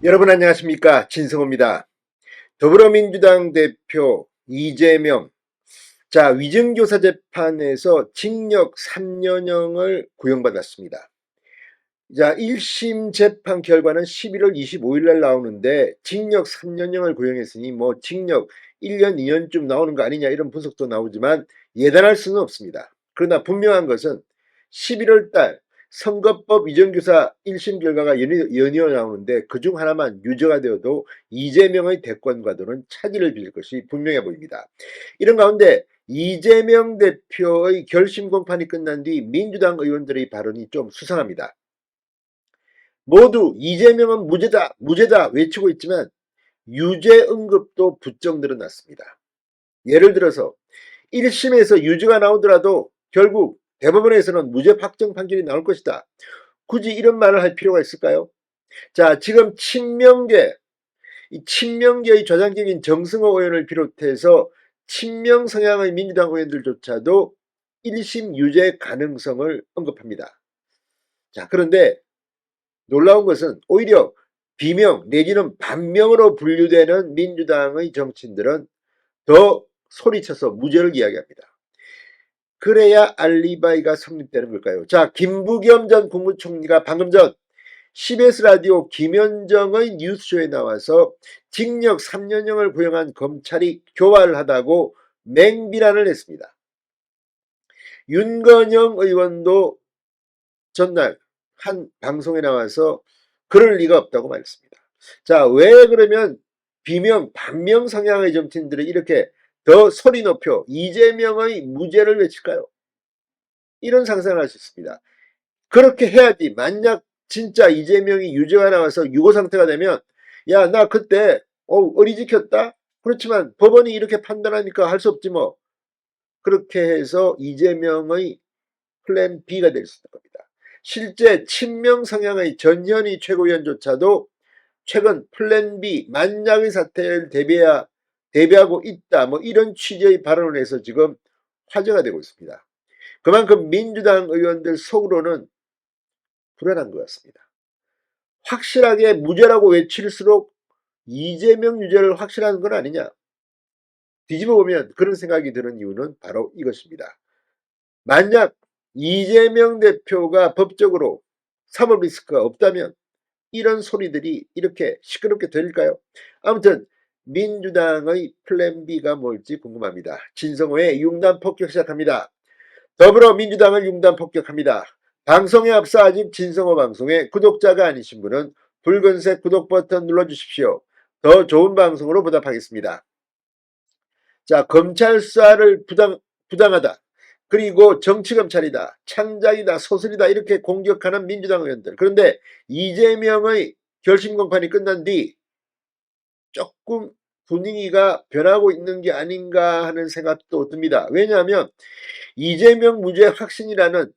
여러분 안녕하십니까? 진성호입니다. 더불어민주당 대표 이재명, 위증교사 재판에서 징역 3년형을 구형받았습니다. 1심 재판 결과는 11월 25일 날 나오는데 징역 3년형을 구형했으니 징역 1년, 2년쯤 나오는 거 아니냐 이런 분석도 나오지만 예단할 수는 없습니다. 그러나 분명한 것은 11월 달 선거법 위정교사 1심 결과가 연이어 나오는데 그중 하나만 유죄가 되어도 이재명의 대권과도는 차질을 빚을 것이 분명해 보입니다. 이런 가운데 이재명 대표의 결심 공판이 끝난 뒤 민주당 의원들의 발언이 좀 수상합니다. 모두 이재명은 무죄다, 무죄다 외치고 있지만 유죄 언급도 부쩍 늘어났습니다. 예를 들어서 1심에서 유죄가 나오더라도 결국 대법원에서는 무죄 확정 판결이 나올 것이다. 굳이 이런 말을 할 필요가 있을까요? 지금 친명계의 조장적인 정승호 의원을 비롯해서 친명 성향의 민주당 의원들조차도 1심 유죄 가능성을 언급합니다. 그런데 놀라운 것은 오히려 비명 내지는 반명으로 분류되는 민주당의 정치인들은 더 소리쳐서 무죄를 이야기합니다. 그래야 알리바이가 성립되는 걸까요? 김부겸 전 국무총리가 방금 전 CBS 라디오 김현정의 뉴스쇼에 나와서 징역 3년형을 구형한 검찰이 교활하다고 맹비난을 했습니다. 윤건영 의원도 전날 한 방송에 나와서 그럴 리가 없다고 말했습니다. 왜 그러면 반명 성향의 정치인들이 이렇게 더 소리 높여 이재명의 무죄를 외칠까요? 이런 상상을 할 수 있습니다. 그렇게 해야지. 만약 진짜 이재명이 유죄가 나와서 유고 상태가 되면 야, 나 그때 어리지켰다? 그렇지만 법원이 이렇게 판단하니까 할 수 없지 뭐. 그렇게 해서 이재명의 플랜 B가 될 수 있는 겁니다. 실제 친명 성향의 전현희 최고위원조차도 최근 플랜 B 만약의 사태를 대비하고 있다 이런 취지의 발언을 해서 지금 화제가 되고 있습니다. 그만큼 민주당 의원들 속으로는 불안한 것 같습니다. 확실하게 무죄라고 외칠수록 이재명 유죄를 확실한 건 아니냐. 뒤집어 보면 그런 생각이 드는 이유는 바로 이것입니다. 만약 이재명 대표가 법적으로 사법 리스크가 없다면 이런 소리들이 이렇게 시끄럽게 들릴까요? 아무튼 민주당의 플랜 B가 뭘지 궁금합니다. 진성호의 융단 폭격 시작합니다. 더불어민주당을 융단 폭격합니다. 방송에 앞서 아직 진성호 방송의 구독자가 아니신 분은 붉은색 구독 버튼 눌러주십시오. 더 좋은 방송으로 보답하겠습니다. 검찰 수사를 부당하다. 그리고 정치검찰이다. 창작이다. 소설이다. 이렇게 공격하는 민주당 의원들. 그런데 이재명의 결심 공판이 끝난 뒤 조금 분위기가 변하고 있는 게 아닌가 하는 생각도 듭니다. 왜냐하면 이재명 무죄 확신이라는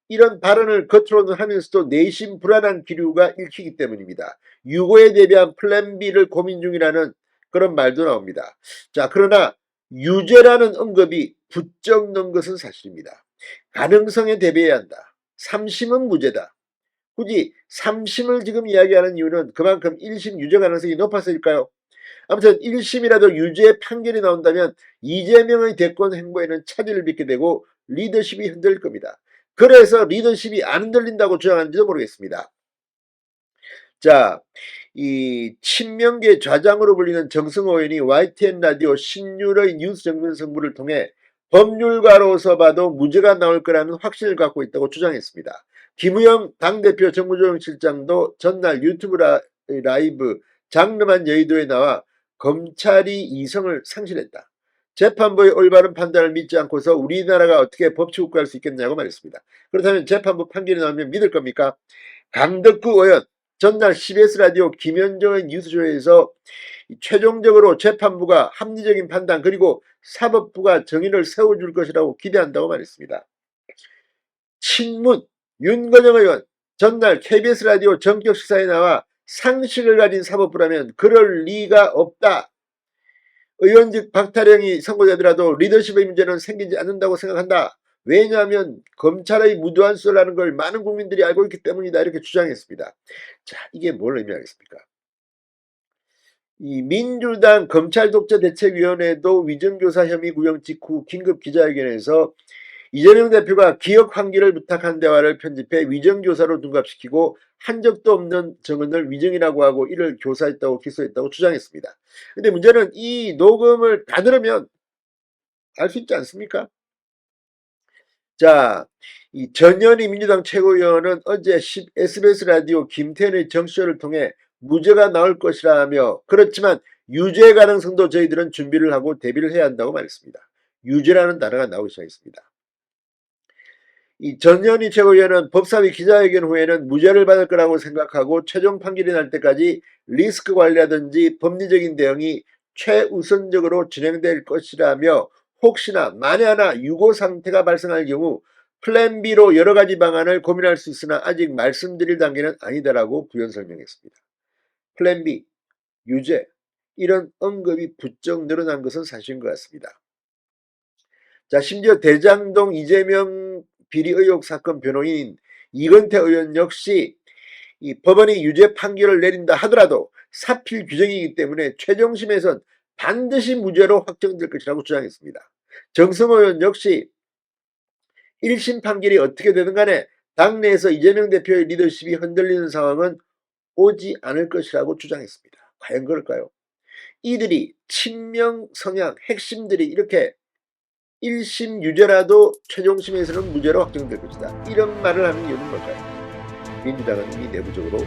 이런 발언을 겉으로는 하면서도 내심 불안한 기류가 읽히기 때문입니다. 유고에 대비한 플랜 B를 고민 중이라는 그런 말도 나옵니다. 그러나 유죄라는 언급이 부쩍 넣은 것은 사실입니다. 가능성에 대비해야 한다. 3심은 무죄다. 굳이 3심을 지금 이야기하는 이유는 그만큼 1심 유죄 가능성이 높아서일까요? 아무튼 1심이라도 유죄 판결이 나온다면 이재명의 대권 행보에는 차질을 빚게 되고 리더십이 흔들릴 겁니다. 그래서 리더십이 안 흔들린다고 주장하는지도 모르겠습니다. 이 친명계 좌장으로 불리는 정승호 의원이 YTN 라디오 신율의 뉴스 정면 승부를 통해 법률가로서 봐도 무죄가 나올 거라는 확신을 갖고 있다고 주장했습니다. 김우영 당대표 정무조정실장도 전날 유튜브 라이브 장름한 여의도에 나와 검찰이 이성을 상실했다. 재판부의 올바른 판단을 믿지 않고서 우리나라가 어떻게 법치국가할 수 있겠냐고 말했습니다. 그렇다면 재판부 판결이 나오면 믿을 겁니까? 강덕구 의원 전날 CBS 라디오 김현정의 뉴스쇼에서 최종적으로 재판부가 합리적인 판단 그리고 사법부가 정의를 세워줄 것이라고 기대한다고 말했습니다. 친문 윤건영 의원 전날 KBS 라디오 전격 시사에 나와 상식을 가진 사법부라면 그럴 리가 없다. 의원직 박탈형이 선고되더라도 리더십의 문제는 생기지 않는다고 생각한다. 왜냐하면 검찰의 무도한 수사라는 걸 많은 국민들이 알고 있기 때문이다. 이렇게 주장했습니다. 이게 뭘 의미하겠습니까? 이 민주당 검찰독재대책위원회도 위정교사 혐의 구형 직후 긴급 기자회견에서 이재명 대표가 기억 환기를 부탁한 대화를 편집해 위정교사로 둔갑시키고 한 적도 없는 정은을 위정이라고 하고 이를 교사했다고 기소했다고 주장했습니다. 근데 문제는 이 녹음을 다 들으면 알 수 있지 않습니까? 자, 이 전현희 민주당 최고위원은 어제 SBS 라디오 김태현의 정치쇼를 통해 무죄가 나올 것이라며 그렇지만 유죄 가능성도 저희들은 준비를 하고 대비를 해야 한다고 말했습니다. 유죄라는 단어가 나오기 시작했습니다. 이 전현희 최고위원은 법사위 기자회견 후에는 무죄를 받을 거라고 생각하고 최종 판결이 날 때까지 리스크 관리라든지 법리적인 대응이 최우선적으로 진행될 것이라며 혹시나 만에 하나 유고 상태가 발생할 경우 플랜 B로 여러 가지 방안을 고민할 수 있으나 아직 말씀드릴 단계는 아니다라고 부연 설명했습니다. 플랜 B, 유죄 이런 언급이 부쩍 늘어난 것은 사실인 것 같습니다. 자, 심지어 대장동 이재명 비리 의혹 사건 변호인 이건태 의원 역시 이 법원이 유죄 판결을 내린다 하더라도 사필 규정이기 때문에 최종심에선 반드시 무죄로 확정될 것이라고 주장했습니다. 정성호 의원 역시 1심 판결이 어떻게 되든 간에 당내에서 이재명 대표의 리더십이 흔들리는 상황은 오지 않을 것이라고 주장했습니다. 과연 그럴까요? 이들이 친명 성향 핵심들이 이렇게 1심 유죄라도 최종심에서는 무죄로 확정될 것이다. 이런 말을 하는 이유는 뭘까요? 민주당은 이미 내부적으로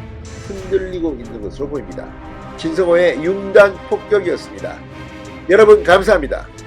흔들리고 있는 것으로 보입니다. 진성호의 융단 폭격이었습니다. 여러분 감사합니다.